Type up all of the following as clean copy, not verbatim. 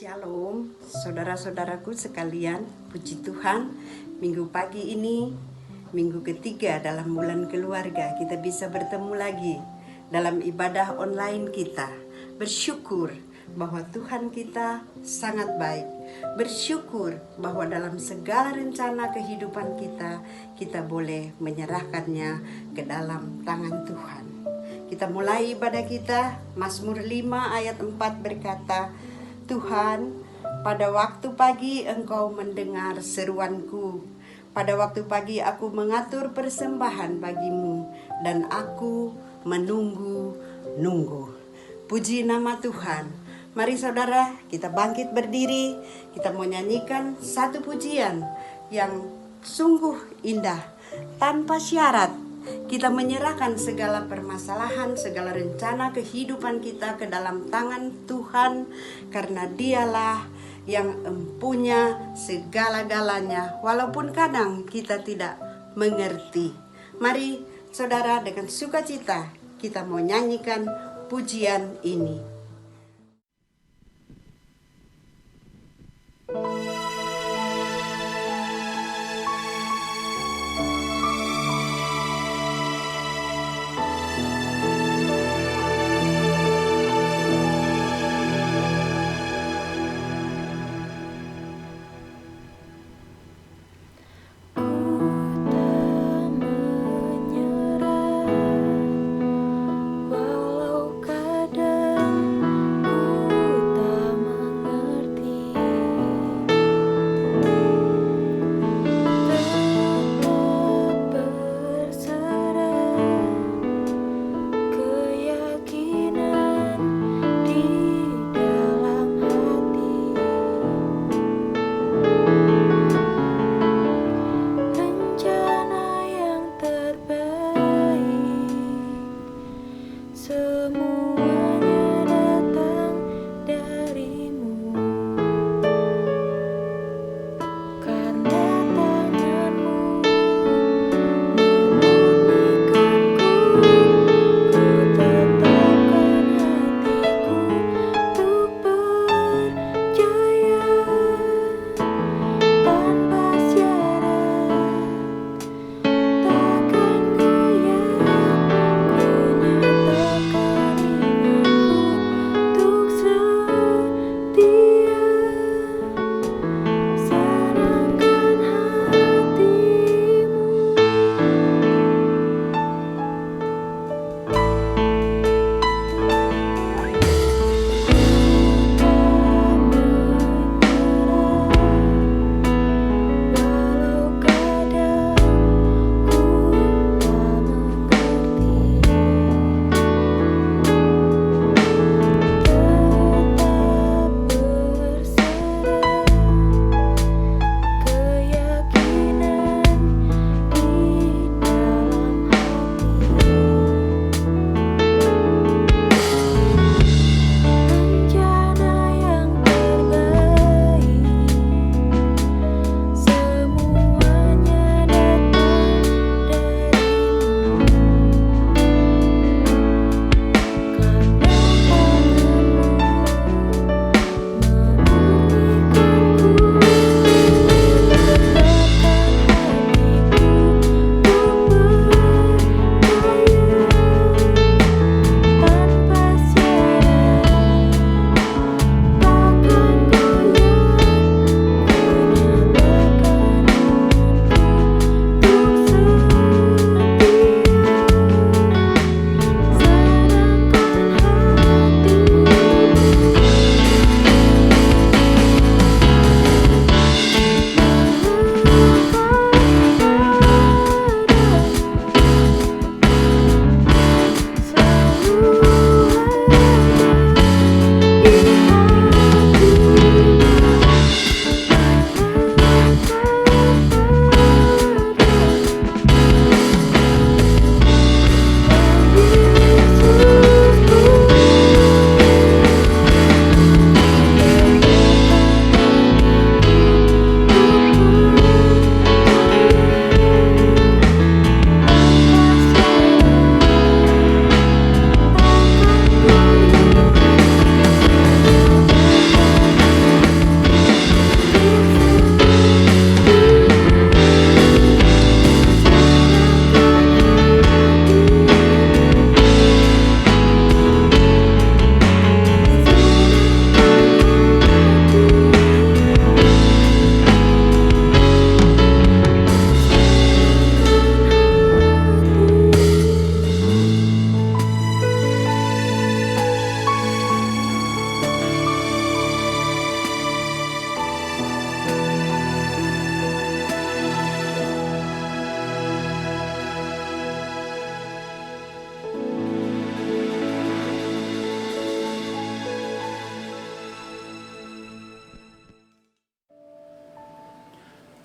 Shalom, saudara-saudaraku sekalian, puji Tuhan, minggu pagi ini, minggu ketiga dalam bulan keluarga, kita bisa bertemu lagi dalam ibadah online kita. Bersyukur bahwa Tuhan kita sangat baik. Bersyukur bahwa dalam segala rencana kehidupan kita, kita boleh menyerahkannya ke dalam tangan Tuhan. Kita mulai ibadah kita, Mazmur 5 ayat 4 berkata, Tuhan, pada waktu pagi Engkau mendengar seruanku. Pada waktu pagi aku mengatur persembahan bagimu, dan aku menunggu-nunggu. Puji nama Tuhan. Mari saudara, kita bangkit berdiri. Kita mau nyanyikan satu pujian yang sungguh indah, tanpa syarat. Kita menyerahkan segala permasalahan, segala rencana kehidupan kita ke dalam tangan Tuhan, karena Dialah yang empunya segala-galanya, walaupun kadang kita tidak mengerti. Mari saudara, dengan sukacita kita mau nyanyikan pujian ini. Walau kadang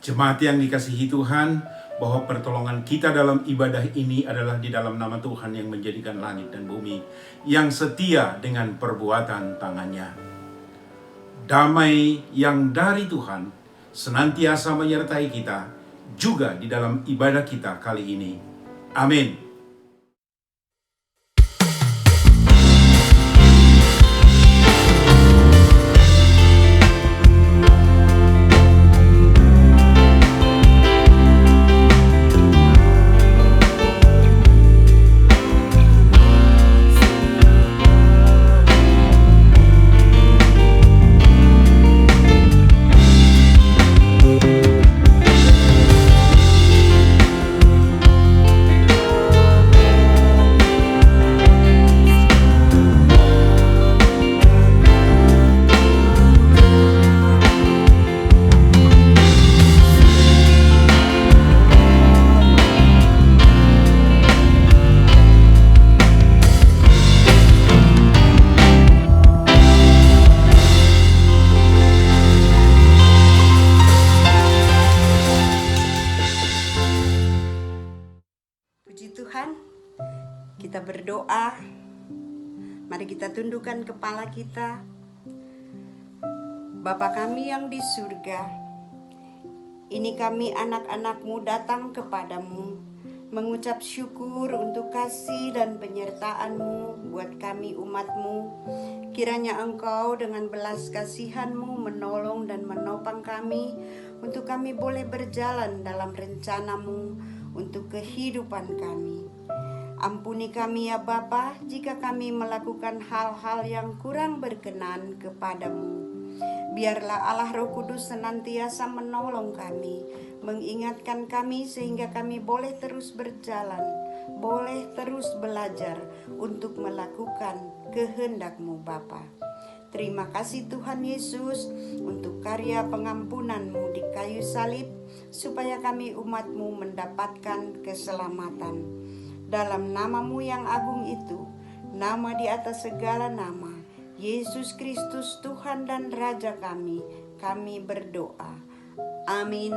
Jemaat yang dikasihi Tuhan, bahwa pertolongan kita dalam ibadah ini adalah di dalam nama Tuhan yang menjadikan langit dan bumi, yang setia dengan perbuatan tangannya. Damai yang dari Tuhan senantiasa menyertai kita juga di dalam ibadah kita kali ini. Amin. Tuhan, kita berdoa. Mari kita tundukkan kepala kita. Bapa kami yang di surga, ini kami anak-anak-Mu datang kepadamu, mengucap syukur untuk kasih dan penyertaan-Mu buat kami umat-Mu. Kiranya Engkau dengan belas kasihan-Mu menolong dan menopang kami, untuk kami boleh berjalan dalam rencana-Mu untuk kehidupan kami. Ampuni kami ya Bapa, jika kami melakukan hal-hal yang kurang berkenan kepadamu. Biarlah Allah Roh Kudus senantiasa menolong kami, mengingatkan kami sehingga kami boleh terus berjalan, boleh terus belajar untuk melakukan kehendak-Mu Bapa. Terima kasih Tuhan Yesus untuk karya pengampunan-Mu di kayu salib, supaya kami umat-Mu mendapatkan keselamatan. Dalam nama-Mu yang agung itu, nama di atas segala nama, Yesus Kristus Tuhan dan Raja kami berdoa. Amin.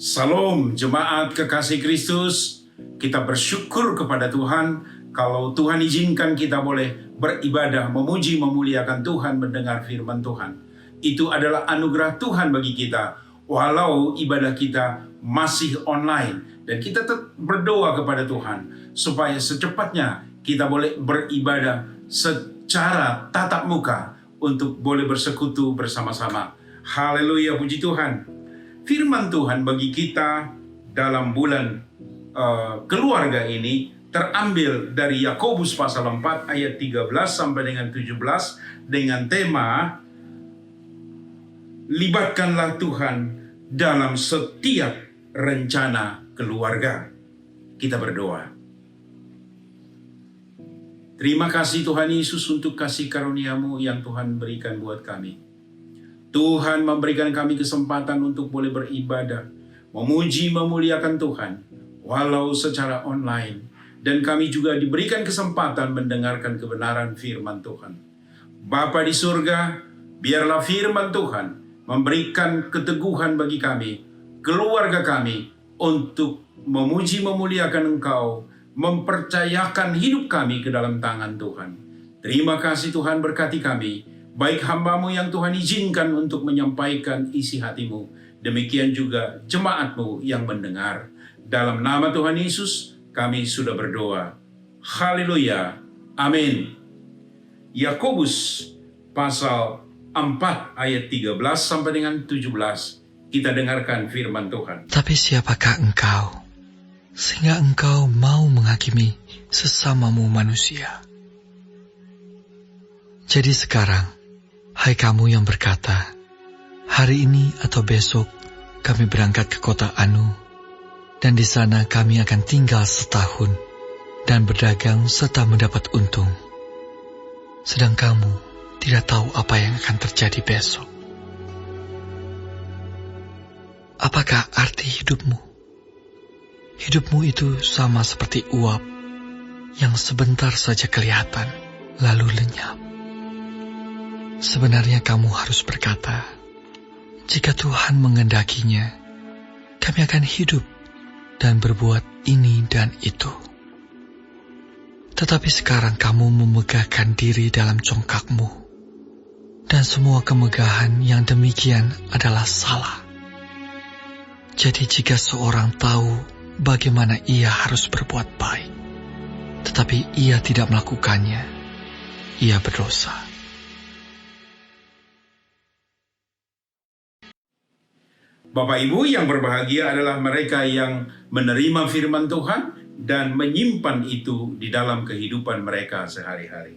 Salam jemaat kekasih Kristus. Kita bersyukur kepada Tuhan kalau Tuhan izinkan kita boleh beribadah, memuji, memuliakan Tuhan, mendengar firman Tuhan. Itu adalah anugerah Tuhan bagi kita. Walau ibadah kita masih online, dan kita tetap berdoa kepada Tuhan supaya secepatnya kita boleh beribadah secara tatap muka untuk boleh bersekutu bersama-sama. Haleluya, puji Tuhan. Firman Tuhan bagi kita dalam bulan keluarga ini terambil dari Yakobus pasal 4 ayat 13 sampai dengan 17 dengan tema libatkanlah Tuhan dalam setiap rencana keluarga. Kita berdoa. Terima kasih Tuhan Yesus untuk kasih karunia-Mu yang Tuhan berikan buat kami. Tuhan memberikan kami kesempatan untuk boleh beribadah, memuji, memuliakan Tuhan, walau secara online. Dan kami juga diberikan kesempatan mendengarkan kebenaran firman Tuhan. Bapa di surga, biarlah firman Tuhan memberikan keteguhan bagi kami, keluarga kami, untuk memuji, memuliakan Engkau, mempercayakan hidup kami ke dalam tangan Tuhan. Terima kasih Tuhan, berkati kami, baik hamba-Mu yang Tuhan izinkan untuk menyampaikan isi hati-Mu, demikian juga jemaat-Mu yang mendengar. Dalam nama Tuhan Yesus, kami sudah berdoa. Haleluya. Amin. Yakobus pasal 4 ayat 13 sampai dengan 17. Kita dengarkan firman Tuhan. Tapi siapakah engkau, sehingga engkau mau menghakimi sesamamu manusia? Jadi sekarang, hai kamu yang berkata, hari ini atau besok kami berangkat ke kota Anu, dan di sana kami akan tinggal setahun dan berdagang serta mendapat untung. Sedang kamu tidak tahu apa yang akan terjadi besok. Apakah arti hidupmu? Hidupmu itu sama seperti uap yang sebentar saja kelihatan, lalu lenyap. Sebenarnya kamu harus berkata, jika Tuhan mengendakinya, kami akan hidup dan berbuat ini dan itu. Tetapi sekarang kamu memegahkan diri dalam congkakmu, dan semua kemegahan yang demikian adalah salah. Jadi jika seorang tahu bagaimana ia harus berbuat baik, tetapi ia tidak melakukannya, ia berdosa. Bapak Ibu yang berbahagia adalah mereka yang menerima firman Tuhan dan menyimpan itu di dalam kehidupan mereka sehari-hari.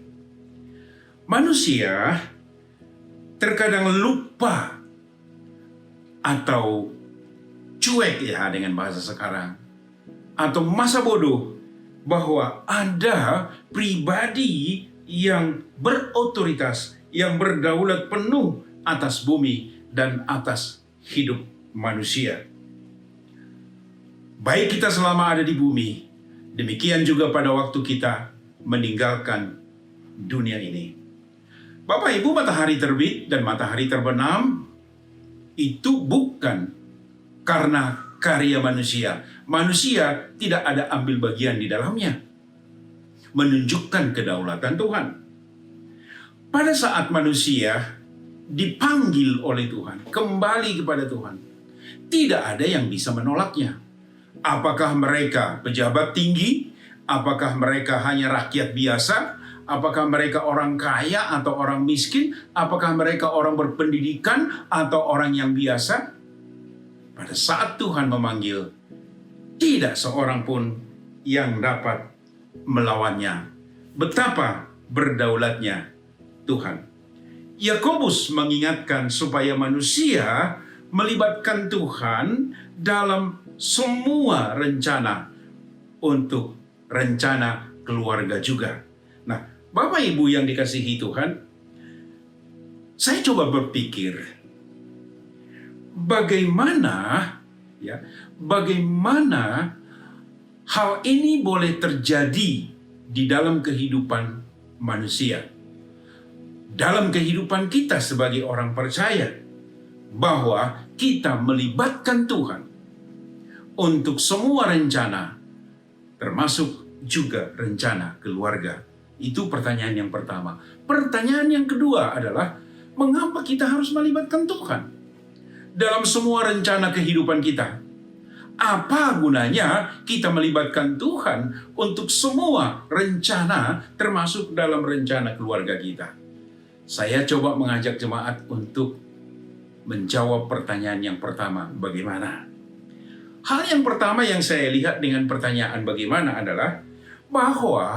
Manusia terkadang lupa atau cuek ya dengan bahasa sekarang, atau masa bodoh bahwa ada pribadi yang berotoritas, yang berdaulat penuh atas bumi dan atas hidup manusia. Baik kita selama ada di bumi, demikian juga pada waktu kita meninggalkan dunia ini. Bapak Ibu, matahari terbit dan matahari terbenam itu bukan karena karya manusia. Manusia tidak ada ambil bagian di dalamnya. Menunjukkan kedaulatan Tuhan. Pada saat manusia dipanggil oleh Tuhan, kembali kepada Tuhan, tidak ada yang bisa menolaknya. Apakah mereka pejabat tinggi? Apakah mereka hanya rakyat biasa? Apakah mereka orang kaya atau orang miskin? Apakah mereka orang berpendidikan atau orang yang biasa? Pada saat Tuhan memanggil, tidak seorang pun yang dapat melawannya. Betapa berdaulatnya Tuhan. Yakobus mengingatkan supaya manusia melibatkan Tuhan dalam semua rencana, untuk rencana keluarga juga. Nah, Bapak Ibu yang dikasihi Tuhan, saya coba berpikir bagaimana hal ini boleh terjadi di dalam kehidupan manusia, dalam kehidupan kita sebagai orang percaya, bahwa kita melibatkan Tuhan untuk semua rencana, termasuk juga rencana keluarga. Itu pertanyaan yang pertama. Pertanyaan yang kedua adalah, mengapa kita harus melibatkan Tuhan dalam semua rencana kehidupan kita? Apa gunanya kita melibatkan Tuhan untuk semua rencana, termasuk dalam rencana keluarga kita? Saya coba mengajak jemaat untuk menjawab pertanyaan yang pertama, bagaimana? Hal yang pertama yang saya lihat dengan pertanyaan bagaimana adalah bahwa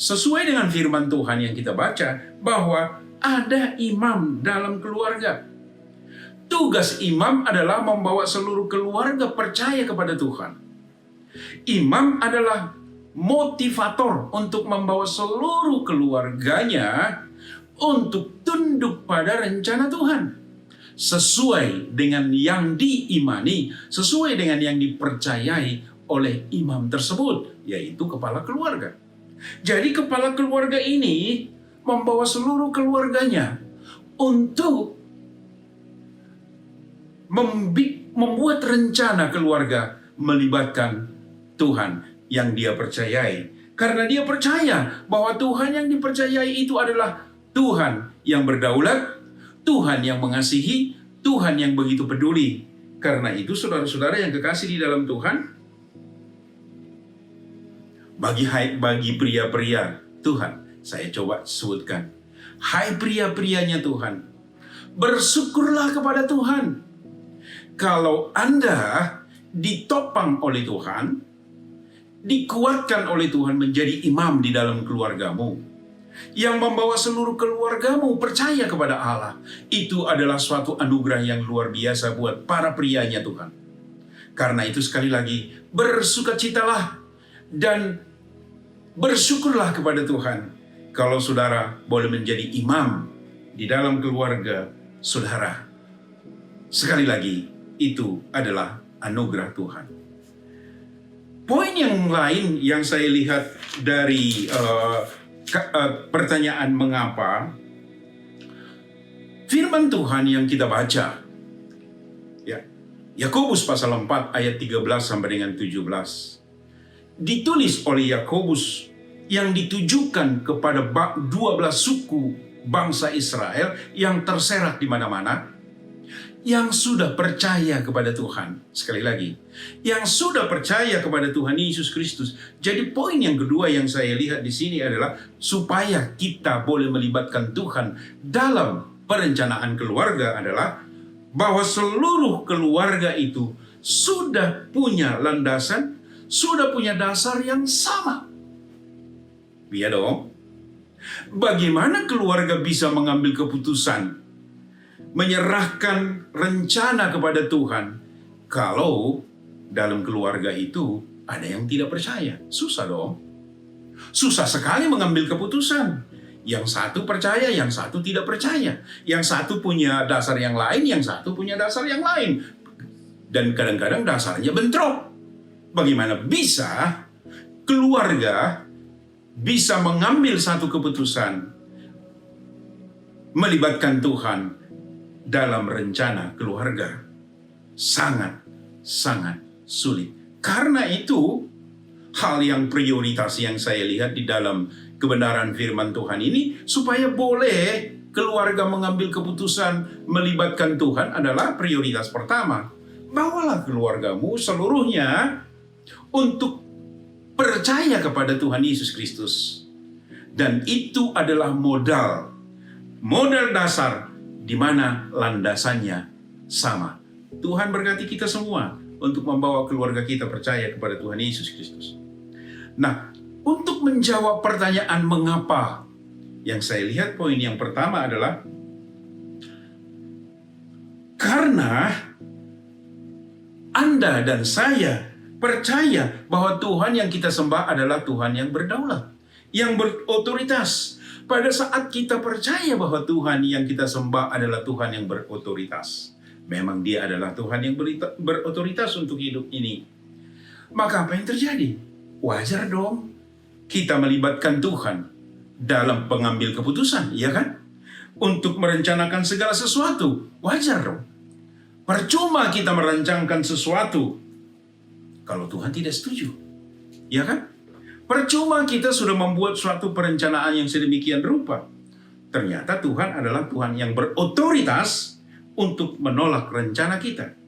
sesuai dengan firman Tuhan yang kita baca, bahwa ada imam dalam keluarga. Tugas imam adalah membawa seluruh keluarga percaya kepada Tuhan. Imam adalah motivator untuk membawa seluruh keluarganya untuk tunduk pada rencana Tuhan, sesuai dengan yang diimani, sesuai dengan yang dipercayai oleh imam tersebut, yaitu kepala keluarga. Jadi kepala keluarga ini membawa seluruh keluarganya untuk membuat rencana keluarga melibatkan Tuhan yang dia percayai. Karena dia percaya bahwa Tuhan yang dipercayai itu adalah Tuhan yang berdaulat, Tuhan yang mengasihi, Tuhan yang begitu peduli. Karena itu saudara-saudara yang kekasih di dalam Tuhan, bagi pria-pria Tuhan, saya coba sebutkan, hai pria-prianya Tuhan, bersyukurlah kepada Tuhan. Kalau Anda ditopang oleh Tuhan, dikuatkan oleh Tuhan menjadi imam di dalam keluargamu, yang membawa seluruh keluargamu percaya kepada Allah, itu adalah suatu anugerah yang luar biasa buat para prianya Tuhan. Karena itu sekali lagi, bersukacitalah dan bersyukurlah kepada Tuhan kalau saudara boleh menjadi imam di dalam keluarga saudara. Sekali lagi, itu adalah anugerah Tuhan. Poin yang lain yang saya lihat dari pertanyaan mengapa, firman Tuhan yang kita baca, ya, Yakobus pasal 4 ayat 13 sampai dengan 17, ditulis oleh Yakobus yang ditujukan kepada 12 suku bangsa Israel yang terserak di mana-mana, yang sudah percaya kepada Tuhan. Sekali lagi, yang sudah percaya kepada Tuhan Yesus Kristus. Jadi poin yang kedua yang saya lihat di sini adalah supaya kita boleh melibatkan Tuhan dalam perencanaan keluarga adalah bahwa seluruh keluarga itu sudah punya landasan, sudah punya dasar yang sama. Iya dong. Bagaimana keluarga bisa mengambil keputusan menyerahkan rencana kepada Tuhan kalau dalam keluarga itu ada yang tidak percaya? Susah dong. Susah sekali mengambil keputusan. Yang satu percaya, yang satu tidak percaya. Yang satu punya dasar yang lain, yang satu punya dasar yang lain. Dan kadang-kadang dasarnya bentrok. Bagaimana bisa keluarga bisa mengambil satu keputusan melibatkan Tuhan dalam rencana keluarga? Sangat sulit. Karena itu, hal yang prioritas yang saya lihat di dalam kebenaran firman Tuhan ini, supaya boleh keluarga mengambil keputusan melibatkan Tuhan adalah prioritas pertama. Bawalah keluargamu seluruhnya untuk percaya kepada Tuhan Yesus Kristus. Dan itu adalah modal dasar di mana landasannya sama. Tuhan berkati kita semua untuk membawa keluarga kita percaya kepada Tuhan Yesus Kristus. Nah, untuk menjawab pertanyaan mengapa, yang saya lihat poin yang pertama adalah karena Anda dan saya percaya bahwa Tuhan yang kita sembah adalah Tuhan yang berdaulat, yang berotoritas. Pada saat kita percaya bahwa Tuhan yang kita sembah adalah Tuhan yang berotoritas, memang Dia adalah Tuhan yang berotoritas untuk hidup ini, maka apa yang terjadi? Wajar dong kita melibatkan Tuhan dalam pengambil keputusan, ya kan? Untuk merencanakan segala sesuatu, wajar dong. Percuma kita merancangkan sesuatu kalau Tuhan tidak setuju. Ya kan? Percuma kita sudah membuat suatu perencanaan yang sedemikian rupa. Ternyata Tuhan adalah Tuhan yang berotoritas untuk menolak rencana kita.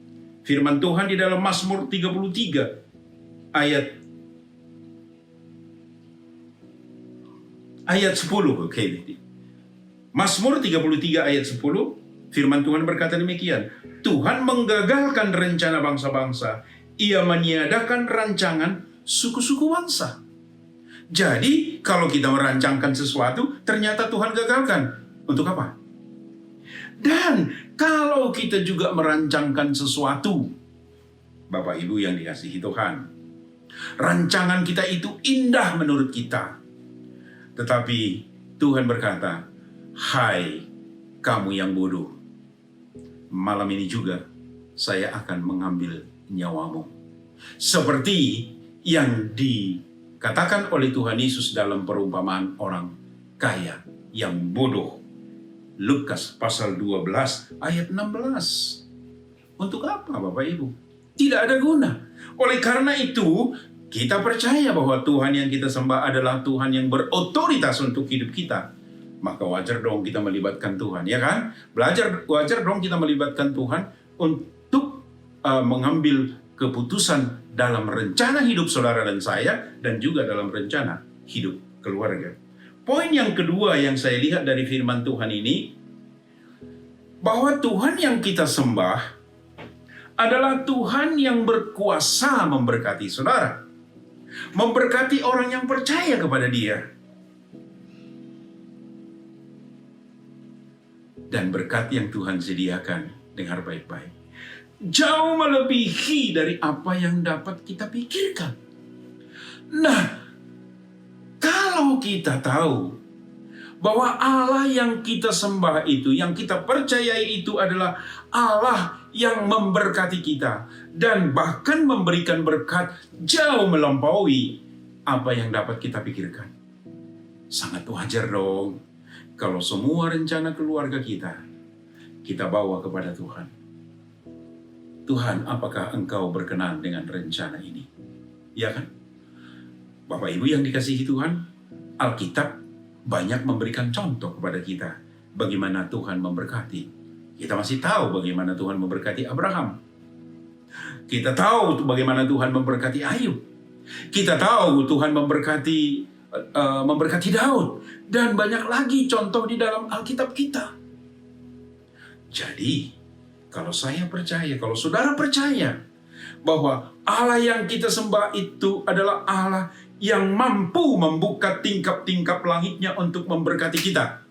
Firman Tuhan di dalam Mazmur 33 ayat 10. Oke. Mazmur 33 ayat 10, firman Tuhan berkata demikian. Tuhan menggagalkan rencana bangsa-bangsa. Ia meniadakan rancangan suku-suku bangsa. Jadi, kalau kita merancangkan sesuatu, ternyata Tuhan gagalkan. Untuk apa? Dan kalau kita juga merancangkan sesuatu, Bapak Ibu yang dikasihi Tuhan, rancangan kita itu indah menurut kita. Tetapi Tuhan berkata, hai kamu yang bodoh, malam ini juga saya akan mengambil nyawamu. Seperti yang dikatakan oleh Tuhan Yesus dalam perumpamaan orang kaya yang bodoh. Lukas pasal 12 ayat 16. Untuk apa Bapak Ibu? Tidak ada guna. Oleh karena itu, kita percaya bahwa Tuhan yang kita sembah adalah Tuhan yang berotoritas untuk hidup kita. Maka wajar dong kita melibatkan Tuhan, ya kan? Wajar dong kita melibatkan Tuhan untuk mengambil keputusan dalam rencana hidup saudara dan saya, dan juga dalam rencana hidup keluarga. Poin yang kedua yang saya lihat dari firman Tuhan ini, bahwa Tuhan yang kita sembah adalah Tuhan yang berkuasa memberkati saudara, memberkati orang yang percaya kepada Dia. Dan berkat yang Tuhan sediakan, dengar baik-baik, jauh melebihi dari apa yang dapat kita pikirkan. Nah, kalau kita tahu bahwa Allah yang kita sembah itu, yang kita percayai itu adalah Allah yang memberkati kita, dan bahkan memberikan berkat jauh melampaui apa yang dapat kita pikirkan. Sangat wajar dong kalau semua rencana keluarga kita bawa kepada Tuhan. Tuhan, apakah Engkau berkenan dengan rencana ini? Ya kan? Bapak Ibu yang dikasihi Tuhan, Alkitab banyak memberikan contoh kepada kita bagaimana Tuhan memberkati. Kita masih tahu bagaimana Tuhan memberkati Abraham. Kita tahu bagaimana Tuhan memberkati Ayub. Kita tahu Tuhan memberkati Daud, dan banyak lagi contoh di dalam Alkitab kita. Jadi, kalau saya percaya, kalau saudara percaya bahwa Allah yang kita sembah itu adalah Allah yang mampu membuka tingkap-tingkap langitnya untuk memberkati kita,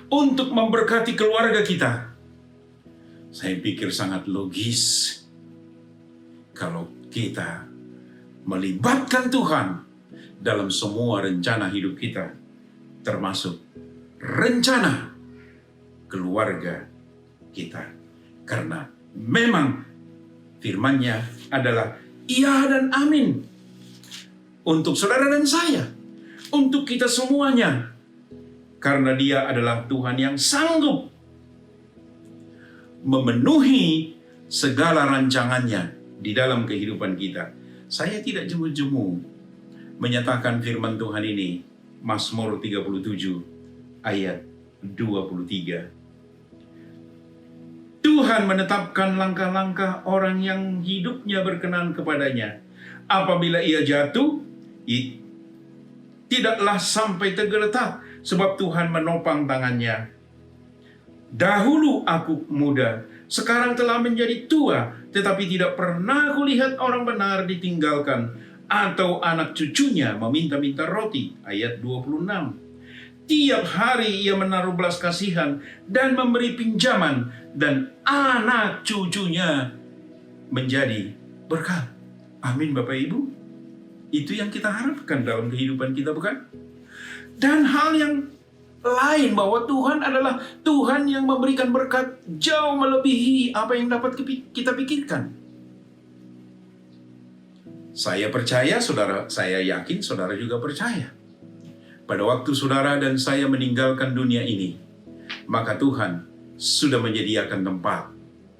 untuk memberkati keluarga kita, saya pikir sangat logis kalau kita melibatkan Tuhan dalam semua rencana hidup kita, termasuk rencana keluarga kita. Karena memang firman-Nya adalah iya dan amin untuk saudara dan saya, untuk kita semuanya. Karena Dia adalah Tuhan yang sanggup memenuhi segala rancangan-Nya di dalam kehidupan kita. Saya tidak jemu-jemu menyatakan firman Tuhan ini, Mazmur 37 ayat 23. Tuhan menetapkan langkah-langkah orang yang hidupnya berkenan kepadanya. Apabila ia jatuh, tidaklah sampai tergeletak, sebab Tuhan menopang tangannya. Dahulu aku muda, sekarang telah menjadi tua, tetapi tidak pernah kulihat orang benar ditinggalkan, atau anak cucunya meminta-minta roti. Ayat 26. Tiap hari ia menaruh belas kasihan dan memberi pinjaman, dan anak cucunya menjadi berkat. Amin Bapak Ibu. Itu yang kita harapkan dalam kehidupan kita, bukan? Dan hal yang lain, bahwa Tuhan adalah Tuhan yang memberikan berkat jauh melebihi apa yang dapat kita pikirkan. Saya percaya, saudara, saya yakin saudara juga percaya. Pada waktu saudara dan saya meninggalkan dunia ini, maka Tuhan sudah menyediakan tempat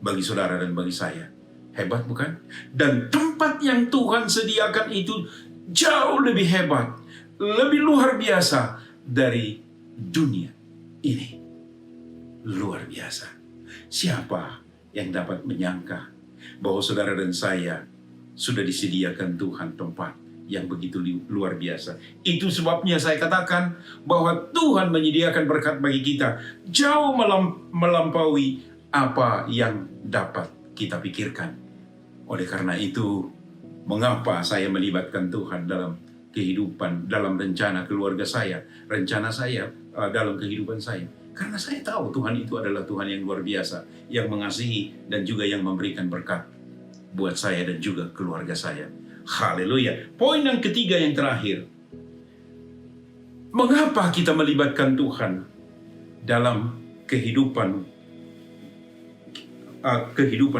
bagi saudara dan bagi saya. Hebat bukan? Dan tempat yang Tuhan sediakan itu jauh lebih hebat, lebih luar biasa dari dunia ini. Luar biasa. Siapa yang dapat menyangka bahwa saudara dan saya sudah disediakan Tuhan tempat yang begitu luar biasa. Itu sebabnya saya katakan bahwa Tuhan menyediakan berkat bagi kita jauh melampaui apa yang dapat kita pikirkan. Oleh karena itu, mengapa saya melibatkan Tuhan dalam kehidupan, dalam rencana keluarga saya, rencana saya dalam kehidupan saya? Karena saya tahu Tuhan itu adalah Tuhan yang luar biasa, yang mengasihi dan juga yang memberikan berkat buat saya dan juga keluarga saya. Haleluya. Poin yang ketiga yang terakhir. Mengapa kita melibatkan Tuhan dalam kehidupan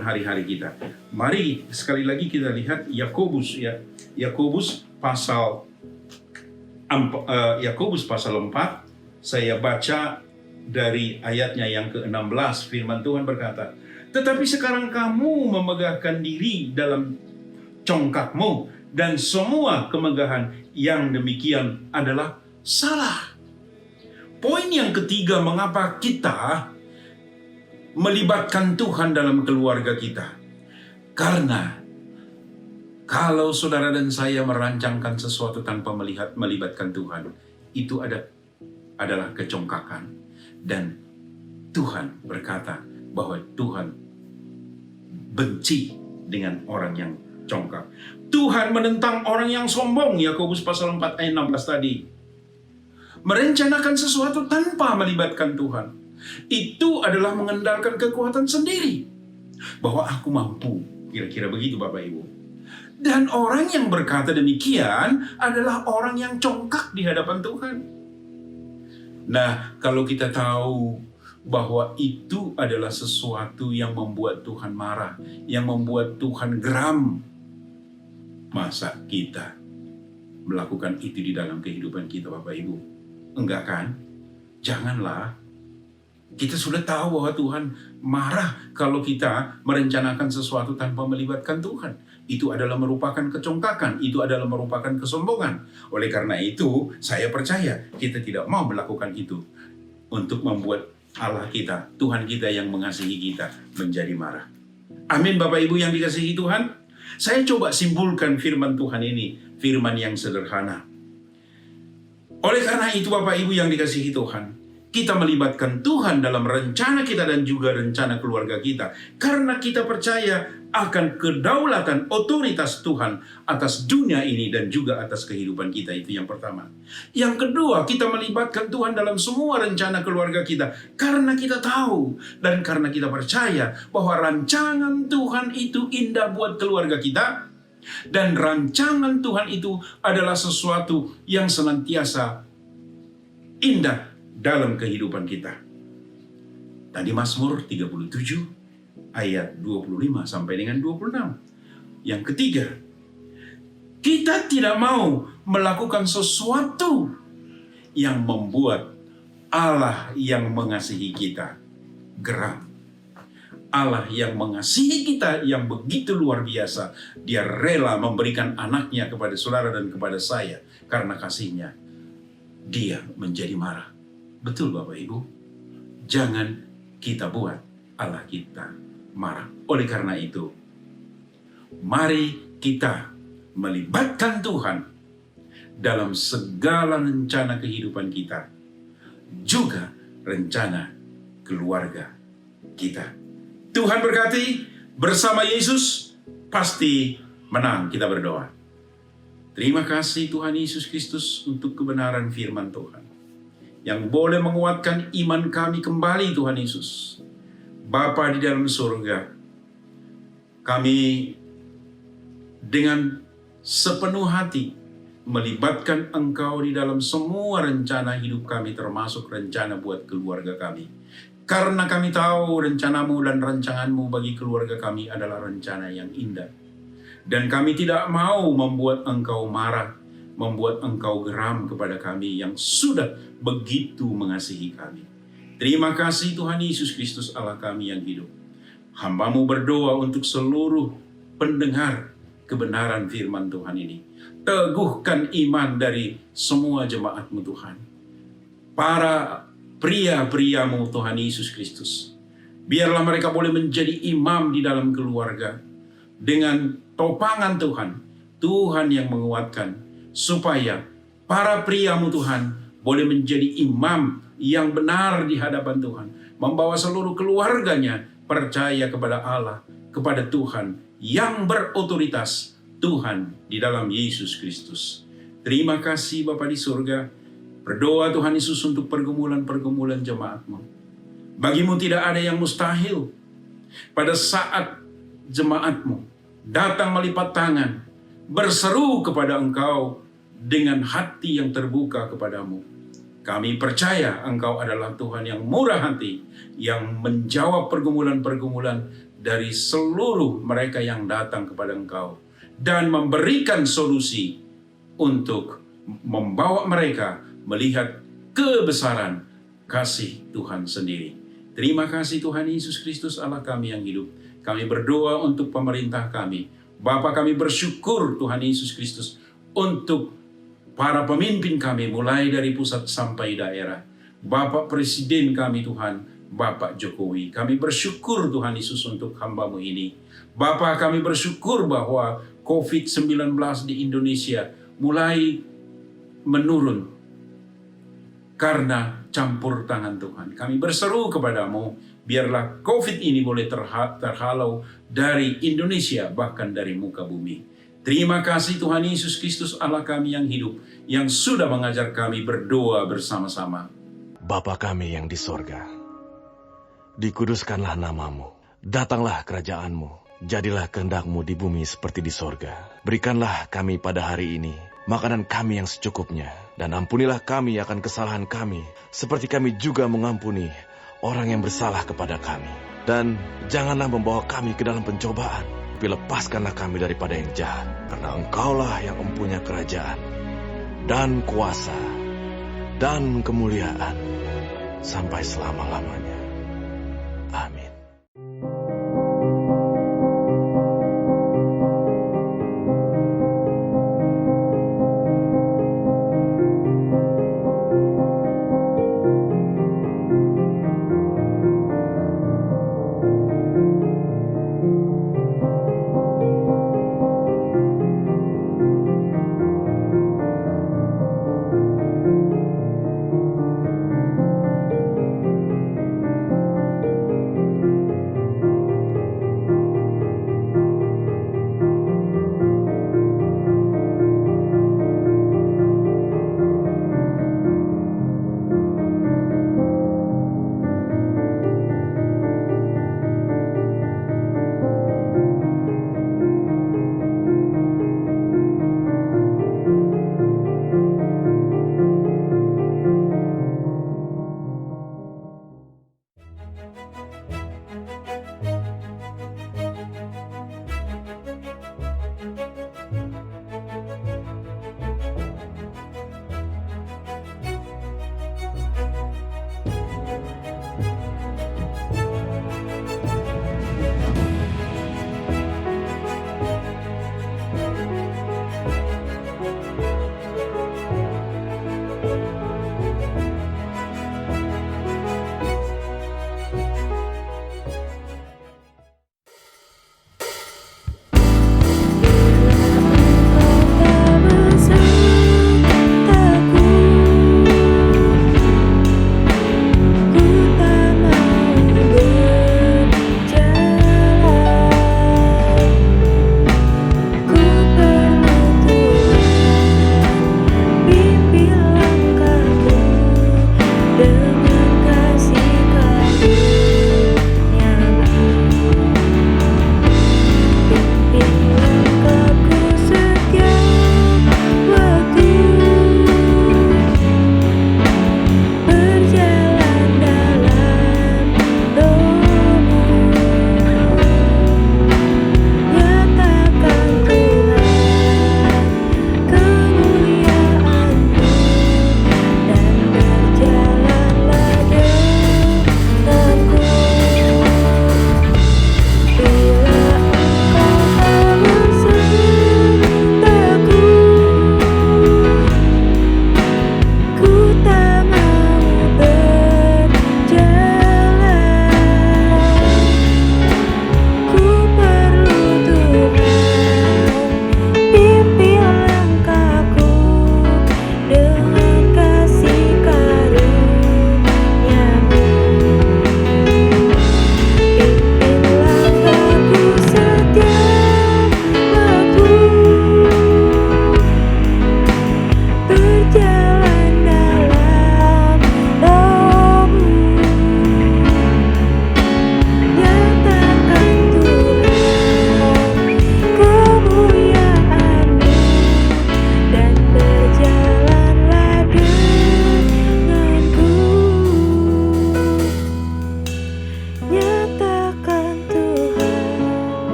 hari-hari kita? Mari sekali lagi kita lihat Yakobus ya. Yakobus pasal 4. Saya baca dari ayatnya yang ke-16. Firman Tuhan berkata, "Tetapi sekarang kamu memegahkan diri dalam congkakmu, dan semua kemegahan yang demikian adalah salah." Poin yang ketiga, mengapa kita melibatkan Tuhan dalam keluarga kita? Karena kalau saudara dan saya merancangkan sesuatu tanpa melibatkan Tuhan, itu adalah kecongkakan. Dan Tuhan berkata bahwa Tuhan benci dengan orang yang congkak. Tuhan menentang orang yang sombong. Yakobus pasal 4 ayat 16 tadi. Merencanakan sesuatu tanpa melibatkan Tuhan, itu adalah mengandalkan kekuatan sendiri. Bahwa aku mampu. Kira-kira begitu Bapak Ibu. Dan orang yang berkata demikian adalah orang yang congkak di hadapan Tuhan. Nah, kalau kita tahu bahwa itu adalah sesuatu yang membuat Tuhan marah, yang membuat Tuhan geram, masa kita melakukan itu di dalam kehidupan kita, Bapak Ibu? Enggak kan? Janganlah. Kita sudah tahu bahwa Tuhan marah kalau kita merencanakan sesuatu tanpa melibatkan Tuhan. Itu adalah merupakan kecongkakan, itu adalah merupakan kesombongan. Oleh karena itu, saya percaya kita tidak mau melakukan itu untuk membuat Allah kita, Tuhan kita yang mengasihi kita, menjadi marah. Amin, Bapak Ibu yang dikasihi Tuhan. Saya coba simpulkan firman Tuhan ini, firman yang sederhana. Oleh karena itu, Bapak Ibu yang dikasihi Tuhan, kita melibatkan Tuhan dalam rencana kita dan juga rencana keluarga kita. Karena kita percaya akan kedaulatan otoritas Tuhan atas dunia ini dan juga atas kehidupan kita. Itu yang pertama. Yang kedua, kita melibatkan Tuhan dalam semua rencana keluarga kita. Karena kita tahu dan karena kita percaya bahwa rancangan Tuhan itu indah buat keluarga kita. Dan rancangan Tuhan itu adalah sesuatu yang senantiasa indah dalam kehidupan kita. Tadi Mazmur 37 ayat 25 sampai dengan 26. Yang ketiga, kita tidak mau melakukan sesuatu yang membuat Allah yang mengasihi kita geram. Allah yang mengasihi kita yang begitu luar biasa, Dia rela memberikan anaknya kepada saudara dan kepada saya. Karena kasihnya, Dia menjadi marah. Betul Bapak Ibu? Jangan kita buat Allah kita marah. Oleh karena itu, mari kita melibatkan Tuhan dalam segala rencana kehidupan kita, juga rencana keluarga kita. Tuhan berkati. Bersama Yesus pasti menang. Kita berdoa. Terima kasih Tuhan Yesus Kristus untuk kebenaran firman Tuhan yang boleh menguatkan iman kami kembali, Tuhan Yesus. Bapa di dalam surga, kami dengan sepenuh hati melibatkan Engkau di dalam semua rencana hidup kami, termasuk rencana buat keluarga kami. Karena kami tahu rencanamu dan rancanganmu bagi keluarga kami adalah rencana yang indah. Dan kami tidak mau membuat Engkau marah, membuat Engkau geram kepada kami yang sudah begitu mengasihi kami. Terima kasih Tuhan Yesus Kristus Allah kami yang hidup. Hamba-Mu berdoa untuk seluruh pendengar kebenaran firman Tuhan ini. Teguhkan iman dari semua jemaat-Mu Tuhan. Para pria-priamu Tuhan Yesus Kristus. Biarlah mereka boleh menjadi imam di dalam keluarga. Dengan topangan Tuhan, Tuhan yang menguatkan. Supaya para priamu Tuhan boleh menjadi imam yang benar di hadapan Tuhan. Membawa seluruh keluarganya percaya kepada Allah, kepada Tuhan yang berotoritas, Tuhan di dalam Yesus Kristus. Terima kasih Bapa di surga. Berdoa Tuhan Yesus untuk pergumulan-pergumulan jemaat-Mu. Bagimu tidak ada yang mustahil. Pada saat jemaat-Mu datang melipat tangan, berseru kepada Engkau dengan hati yang terbuka kepadamu. Kami percaya Engkau adalah Tuhan yang murah hati, yang menjawab pergumulan-pergumulan dari seluruh mereka yang datang kepada Engkau, dan memberikan solusi untuk membawa mereka melihat kebesaran kasih Tuhan sendiri. Terima kasih Tuhan Yesus Kristus Allah kami yang hidup. Kami berdoa untuk pemerintah kami. Bapa, kami bersyukur Tuhan Yesus Kristus untuk para pemimpin kami mulai dari pusat sampai daerah. Bapak Presiden kami Tuhan, Bapak Jokowi. Kami bersyukur Tuhan Yesus untuk hamba-Mu ini. Bapak, kami bersyukur bahwa COVID-19 di Indonesia mulai menurun karena campur tangan Tuhan. Kami berseru kepadamu, biarlah COVID ini boleh terhalau dari Indonesia, bahkan dari muka bumi. Terima kasih Tuhan Yesus Kristus Allah kami yang hidup, yang sudah mengajar kami berdoa bersama-sama. Bapa kami yang di sorga, dikuduskanlah namamu, datanglah kerajaan-Mu, jadilah kehendak-Mu di bumi seperti di sorga. Berikanlah kami pada hari ini makanan kami yang secukupnya, dan ampunilah kami akan kesalahan kami, seperti kami juga mengampuni orang yang bersalah kepada kami. Dan janganlah membawa kami ke dalam pencobaan, tapi lepaskanlah kami daripada yang jahat, karena Engkaulah yang mempunyai kerajaan, dan kuasa, dan kemuliaan, sampai selama-lamanya. Amin.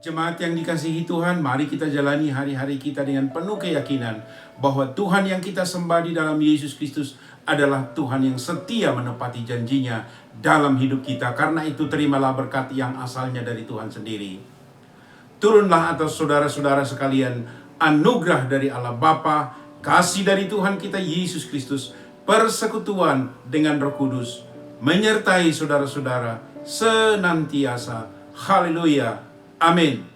Jemaat yang dikasihi Tuhan, mari kita jalani hari-hari kita dengan penuh keyakinan bahwa Tuhan yang kita sembah di dalam Yesus Kristus adalah Tuhan yang setia menepati janjinya dalam hidup kita. Karena itu terimalah berkat yang asalnya dari Tuhan sendiri. Turunlah atas saudara-saudara sekalian anugerah dari Allah Bapa, kasih dari Tuhan kita Yesus Kristus, persekutuan dengan Roh Kudus, menyertai saudara-saudara senantiasa. Haleluya. Amin.